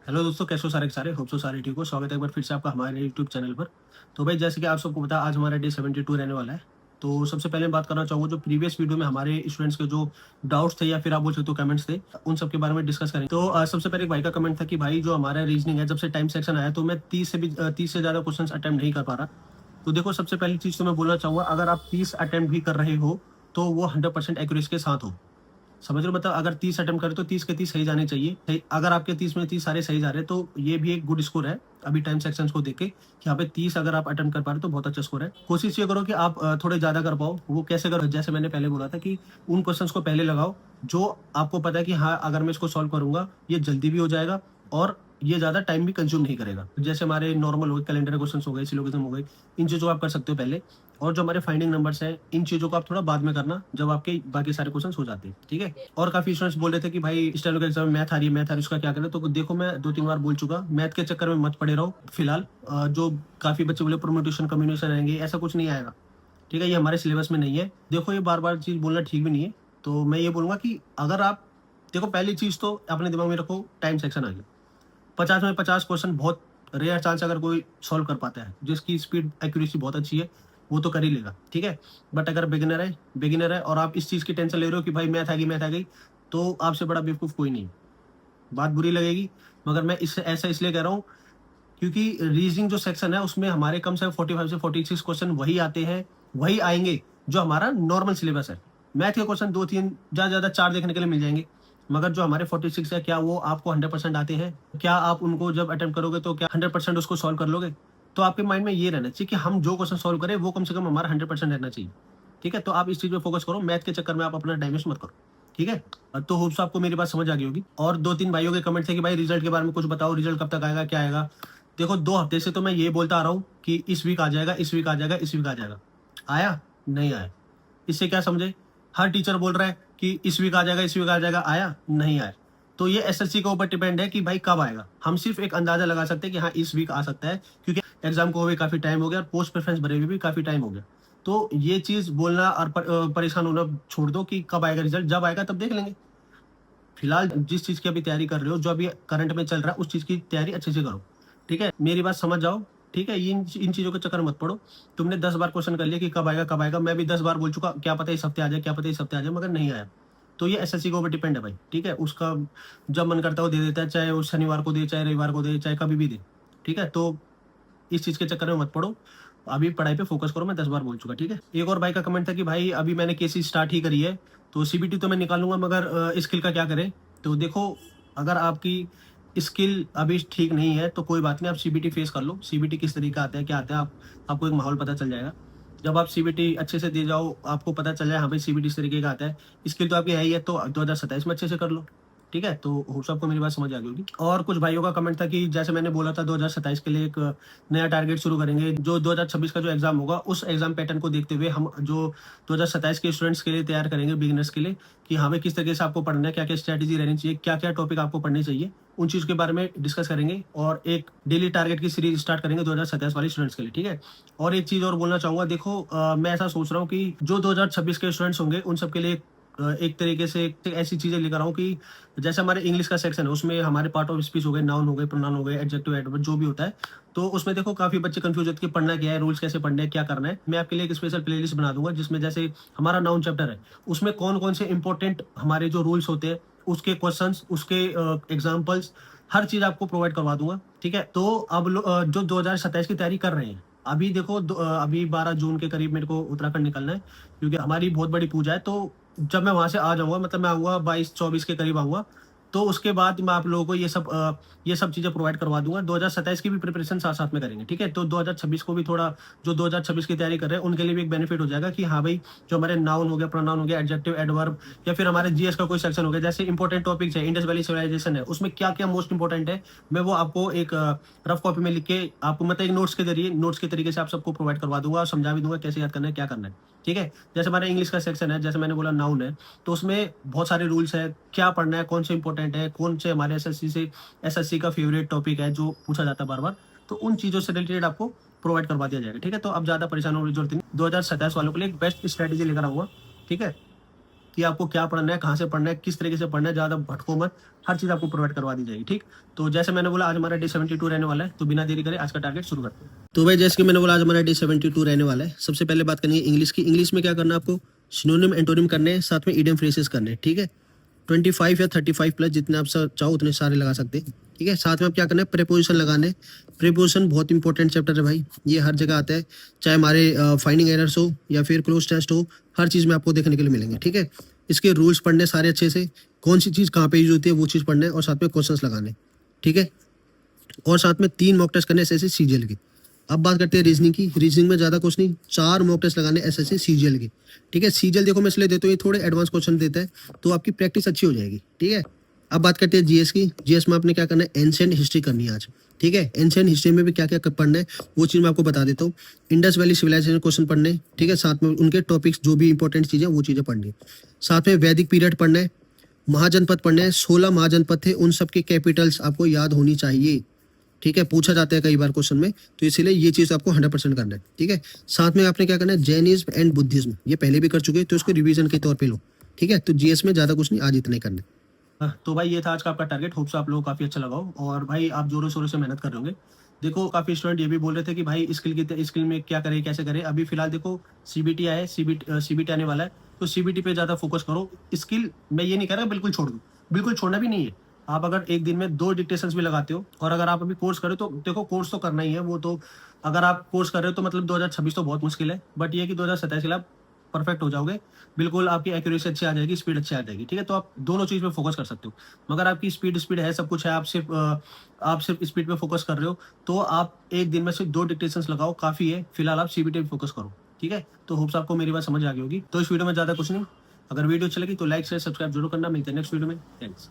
Hello दोस्तों, कैसे हो सारे के सारे। होप सो सारे ठीक हो। स्वागत है एक बार फिर से आपका हमारे यूट्यूब चैनल पर। तो भाई, जैसे कि आप सबको पता है, आज हमारा डे 72 रहने वाला है। तो सबसे पहले मैं बात करना चाहूँगा, जो प्रीवियस वीडियो में हमारे स्टूडेंट्स के जो डाउट्स थे या फिर आप बोल सकते हो कमेंट्स थे, उन सब के बारे में डिस्कस करेंगे। तो सबसे पहले एक भाई का कमेंट था कि भाई, जो हमारा रीजनिंग है, जब से टाइम सेक्शन आया तो मैं 30 से ज़्यादा क्वेश्चन अटेम्प्ट नहीं कर पा रहा। तो देखो, सबसे पहली चीज़ तो मैं बोलना चाहूँगा, अगर आप 30 अटेम्प्ट भी कर रहे हो तो वो 100% एक्यूरेसी के साथ हो। समझ रहे हो? मतलब अगर 30 अटेम्प्ट करे तो 30 के 30 सही जाने चाहिए। सही, अगर आपके 30 में 30 सारे सही जा रहे हैं तो ये भी एक गुड स्कोर है। अभी टाइम सेक्शंस को देख के कि यहाँ पे 30 अगर आप अटेम्प्ट कर पा रहे हो तो बहुत अच्छा स्कोर है। कोशिश ये करो कि आप थोड़े ज़्यादा कर पाओ। वो कैसे करो? जैसे मैंने पहले बोला था कि उन क्वेश्चंस को पहले लगाओ जो आपको पता है कि हाँ, अगर मैं इसको सॉल्व करूँगा, ये जल्दी भी हो जाएगा और ये ज़्यादा टाइम भी कंज्यूम नहीं करेगा। जैसे हमारे नॉर्मल हो गए, कैलेंडर क्वेश्चंस हो गए, सिलोगिज्म हो गए, इन चीज़ों को आप कर सकते हो पहले। और जो हमारे फाइंडिंग नंबर्स हैं, इन चीज़ों को आप थोड़ा बाद में करना, जब आपके बाकी सारे क्वेश्चंस हो जाते हैं, ठीक है? और काफ़ी स्टूडेंट्स बोल रहे थे कि भाई, स्टेनो के एग्जाम में मैथ आ रही है, मैथ आ रही है, उसका क्या करें? तो देखो, मैं 2-3 बार बोल चुका, मैथ के चक्कर में मत पड़े रहो फिलहाल। जो काफ़ी बच्चे बोले परम्यूटेशन, कम्बिनेशन आएँगे, ऐसा कुछ नहीं आएगा, ठीक है? ये हमारे सिलेबस में नहीं है। देखो, ये बार-बार चीज़ बोलना ठीक भी नहीं है। तो मैं ये बोलूँगा कि अगर आप देखो, पहली चीज़ तो अपने दिमाग में रखो, टाइम सेक्शन आ गया। 50 में 50 क्वेश्चन बहुत रेयर चांस अगर कोई सॉल्व कर पाता है, जिसकी स्पीड एक्यूरेसी बहुत अच्छी है, वो तो कर ही लेगा, ठीक है? बट अगर बिगिनर है और आप इस चीज़ की टेंशन ले रहे हो कि भाई मैथ आ गई, तो आपसे बड़ा बेवकूफ़ कोई नहीं है। बात बुरी लगेगी, मगर मैं इससे ऐसा इसलिए कह रहा हूँ क्योंकि रीजनिंग जो सेक्शन है उसमें हमारे कम से कम 45 से 46 क्वेश्चन वही आते हैं, वही आएँगे जो हमारा नॉर्मल सिलेबस है। मैथ के क्वेश्चन 2-3, ज़्यादा से ज़्यादा 4 देखने के लिए मिल जाएँगे। मगर जो हमारे 46 है, क्या वो आपको 100% आते हैं? क्या आप उनको जब अटेम्प्ट करोगे तो क्या 100% उसको सॉल्व कर लोगे? तो आपके माइंड में ये रहना चाहिए कि हम जो क्वेश्चन सॉल्व करें वो कम से कम हमारा 100% रहना चाहिए। ठीक है? तो आप इस चीज़ पे फ़ोकस करो, मैथ के चक्कर में आप अपना टाइम वेस्ट मत करो। ठीक है? तो होप सो आपको मेरी बात समझ आ गई होगी। और 2-3 भाइयों के कमेंट थे कि भाई, रिजल्ट के बारे में कुछ बताओ, रिजल्ट कब तक आएगा, क्या आएगा? देखो, 2 हफ्ते से तो मैं ये बोलता आ रहा हूँ कि इस वीक आ जाएगा, इस वीक आ जाएगा, इस वीक आ जाएगा। आया? नहीं आया। इससे क्या समझे? हर टीचर बोल रहा है कि इस वीक आ जाएगा, इस वीक आ जाएगा, आया? नहीं आया। तो ये एसएससी के ऊपर डिपेंड है कि भाई कब आएगा। हम सिर्फ एक अंदाजा लगा सकते हैं कि हाँ, इस वीक आ सकता है, क्योंकि एग्जाम को हुए काफ़ी टाइम हो गया और पोस्ट प्रेफ़रेंस भरे हुए भी काफ़ी टाइम हो गया। तो ये चीज़ बोलना और परेशान होना छोड़ दो कि कब आएगा रिज़ल्ट, जब आएगा तब देख लेंगे। फिलहाल जिस चीज़ की अभी तैयारी कर रहे हो, जो अभी करंट में चल रहा है, उस चीज़ की तैयारी अच्छे से करो, ठीक है? मेरी बात समझ जाओ, ठीक है? इन चीज़ों के चक्कर में मत पड़ो। तुमने 10 बार क्वेश्चन कर लिया कि कब आएगा, कब आएगा? मैं भी 10 बार बोल चुका, क्या पता इस हफ्ते आ जाए, क्या पता इस हफ्ते आ जाए, मगर नहीं आया। तो ये एसएससी के ऊपर डिपेंड है भाई, ठीक है? उसका जब मन करता है वो दे देता है, चाहे वो शनिवार को दे, चाहे रविवार को दे, चाहे कभी भी दे, ठीक है? तो इस चीज़ के चक्कर में मत पड़ो। अभी पढ़ाई पे फ़ोकस करो, मैं 10 बार बोल चुका, ठीक है? एक और भाई का कमेंट था कि भाई, अभी मैंने केसी स्टार्ट ही करी है, तो सीबीटी तो मैं निकालूँगा, मगर स्किल का क्या करें? तो देखो, अगर आपकी स्किल अभी ठीक नहीं है तो कोई बात नहीं, आप सीबीटी फेस कर लो। सीबीटी किस तरीके का आता है, क्या आता है, आपको एक माहौल पता चल जाएगा। जब आप सीबीटी अच्छे से दे जाओ, आपको पता चल जाए हाँ भाई, सीबीटी इस तरीके का आता है। स्किल तो आपकी है ही है, तो 2027 में अच्छे से कर लो। ठीक है? तो होप सो आपको मेरी बात समझ आ गई होगी। और कुछ भाइयों का कमेंट था कि जैसे मैंने बोला था, 2027 के लिए एक नया टारगेट शुरू करेंगे। जो 2026 का जो एग्ज़ाम होगा, उस एग्ज़ाम पैटर्न को देखते हुए हम जो 2027 के स्टूडेंट्स के लिए तैयार करेंगे, बिगिनर्स के लिए, कि हाँ भाई, किस तरीके से आपको पढ़ना है, क्या-क्या स्ट्रैटेजी रहनी चाहिए, क्या-क्या टॉपिक आपको पढ़ने चाहिए, उन चीज़ के बारे में डिस्कस करेंगे और एक डेली टारगेट की सीरीज़ स्टार्ट करेंगे 2027 वाले स्टूडेंट्स के लिए, ठीक है? और एक चीज़ और बोलना चाहूँगा, देखो, मैं ऐसा सोच रहा हूँ कि जो 2026 के स्टूडेंट्स होंगे, उन सबके लिए एक तरीके से एक ऐसी चीज़ें लेकर आऊँ कि जैसे हमारे इंग्लिश का सेक्शन है, उसमें हमारे पार्ट ऑफ स्पीच हो गए, नाउन हो गए, प्रोनाउन हो गए, एडजेक्टिव, एडवर्ब, जो भी होता है। तो उसमें देखो, काफ़ी बच्चे कन्फ्यूज़ होते हैं कि पढ़ना क्या है, रूल्स कैसे पढ़ने हैं, क्या करना है। मैं आपके लिए एक स्पेशल प्लेलिस्ट बना दूँगा, जिसमें जैसे हमारा नाउन चैप्टर है, उसमें कौन-कौन से इंपॉर्टेंट हमारे जो रूल्स होते हैं, उसके क्वेश्चंस, उसके एग्ज़ाम्पल्स, हर चीज़ आपको प्रोवाइड करवा दूँगा, ठीक है? तो अब जो 2027 की तैयारी कर रहे हैं, अभी देखो, अभी 12 जून के करीब मेरे को उत्तराखंड निकलना है, क्योंकि हमारी बहुत बड़ी पूजा है। तो जब मैं वहाँ से आ जाऊँगा, मतलब मैं आऊँगा 22-24 के करीब आऊँगा, तो उसके बाद मैं आप लोगों को ये सब चीज़ें प्रोवाइड करवा दूँगा। 2027 की भी प्रिपरेशन साथ-साथ में करेंगे, ठीक है? तो 2026 को भी थोड़ा, जो 2026 की तैयारी कर रहे हैं, उनके लिए भी एक बेनिफिट हो जाएगा कि हाँ भाई, जो हमारे नाउन हो गया, प्रोनाउन हो गया, एडजेक्टिव, एडवर्ब, या फिर हमारे जीएस का कोई सेक्शन हो गया, जैसे इंपॉर्टेंट टॉपिक्स है, इंडस वैली सिविलाइजेशन है, उसमें क्या-क्या मोस्ट इंपॉर्टेंट है, मैं वो आपको एक रफ कॉपी में लिख के, आपको मतलब एक नोट्स के तरीके से आप सबको प्रोवाइड करवा दूँगा और समझा भी दूँगा कैसे याद करना है, क्या करना है, ठीक है? जैसे हमारा इंग्लिश का सेक्शन है, जैसे मैंने बोला नाउन है, तो उसमें बहुत सारे रूल्स हैं, क्या पढ़ना है, कौन से इंपॉर्टेंट है, कौन से हमारे एसएससी का फेवरेट टॉपिक है, जो पूछा जाता है बार-बार, तो उन चीज़ों से रिलेटेड आपको प्रोवाइड करवा दिया जाएगा, ठीक है? तो अब ज़्यादा परेशान होने की ज़रूरत नहीं। 2027 वालों के लिए एक बेस्ट स्ट्रैटेजी लेकर आऊँगा, ठीक है? कि आपको क्या पढ़ना है, कहाँ से पढ़ना है, किस तरीके से पढ़ना है, ज़्यादा भटको मत, हर चीज़ आपको प्रोवाइड करवा दी जाएगी। ठीक, तो जैसे मैंने बोला आज हमारा डे 72 रहने वाला है, तो बिना देरी करे आज का टारगेट शुरू करते हैं। तो भाई जैसे कि मैंने बोला आज हमारा डे 72 रहने वाला है। सबसे पहले बात करेंगे इंग्लिश की। इंग्लिश में क्या करना है आपको, सिनोनिम एंटोनिम करने हैं, साथ में इडियम फ्रेजेस करने हैं। ठीक है, 25 या 35 प्लस जितने आप चाहो उतने सारे लगा सकते हैं। ठीक है, साथ में आप क्या करना है, प्रेपोजिशन लगाने। प्रेपोजिशन बहुत इंपॉर्टेंट चैप्टर है भाई, ये हर जगह आता है, चाहे हमारे फाइंडिंग एरर्स हो या फिर क्लोज टेस्ट हो, हर चीज़ में आपको देखने के लिए मिलेंगे। ठीक है, इसके रूल्स पढ़ने सारे अच्छे से, कौन सी चीज़ कहाँ पे यूज होती है वो चीज़ पढ़ने, और साथ में क्वेश्चंस लगाने। ठीक है, और साथ में 3 मॉक टेस्ट करने एसएससी सीजीएल के। अब बात करते हैं रीजनिंग की। रीजनिंग में ज़्यादा कुछ नहीं, 4 मॉक टेस्ट लगाने एसएससी सीजीएल के। ठीक है, सीजीएल देखो मैं इसलिए देता हूँ, ये थोड़े एडवांस क्वेश्चन देता है, तो आपकी प्रैक्टिस अच्छी हो जाएगी। ठीक है, अब बात करते हैं जीएस की। जीएस में आपने क्या करना है, एंशिएंट हिस्ट्री करनी है आज। ठीक है, एंशिएंट हिस्ट्री में भी क्या क्या पढ़ना है वो चीज़ मैं आपको बता देता हूँ। इंडस वैली सिविलाइजेशन क्वेश्चन पढ़ने। ठीक है, साथ में उनके टॉपिक्स जो भी इंपॉर्टेंट चीज़ें वो चीज़ें पढ़नी है। साथ में वैदिक पीरियड पढ़ना है, महाजनपद पढ़ने हैं। 16 महाजनपद थे, उन सब के कैपिटल्स आपको याद होनी चाहिए। ठीक है, पूछा जाता है कई बार क्वेश्चन में, तो इसीलिए ये चीज़ आपको 100% करना है। ठीक है, साथ में आपने क्या करना है, जैनिज्म एंड बुद्धिज्म, ये पहले भी कर चुके हैं तो इसको रिवीजन के तौर पे लो। ठीक है, तो जीएस में ज़्यादा कुछ नहीं, आज इतना ही करना है। तो भाई ये था आज का आपका टारगेट। होप सो आप लोगों को काफ़ी अच्छा लगा हो, और भाई आप जोरों शोरों से मेहनत कर रहे होंगे। देखो काफ़ी स्टूडेंट ये भी बोल रहे थे कि भाई स्किल में क्या करें, कैसे करें। अभी फिलहाल देखो सीबीटी आया है, सीबीटी आने वाला है, तो सीबीटी पे ज़्यादा फोकस करो। स्किल मैं ये नहीं कह रहा बिल्कुल छोड़ दो, बिल्कुल छोड़ना भी नहीं है। आप अगर एक दिन में 2 डिक्टेशंस भी लगाते हो, और अगर आप अभी कोर्स करो तो देखो कोर्स तो करना ही है वो तो। अगर आप कोर्स कर रहे हो तो मतलब 2026 तो बहुत मुश्किल है, बट ये कि 2027 के लिए आप परफेक्ट हो जाओगे। बिल्कुल आपकी एक्यूरेसी अच्छी आ जाएगी, स्पीड अच्छी आ जाएगी। ठीक है, तो आप दोनों चीज़ पे फोकस कर सकते हो। मगर आपकी स्पीड है, सब कुछ है, आप सिर्फ स्पीड पे फोकस कर रहे हो, तो आप एक दिन में सिर्फ 2 डिक्टेशंस लगाओ, काफ़ी है। फिलहाल आप सीबीटी पे फोकस करो। ठीक है, तो होप्स आपको मेरी बात समझ आ गई होगी। तो इस वीडियो में ज़्यादा कुछ नहीं, अगर वीडियो अच्छी लगी तो लाइक शेयर सब्सक्राइब जरूर करना। मिलते हैं नेक्स्ट वीडियो में। थैंक्स।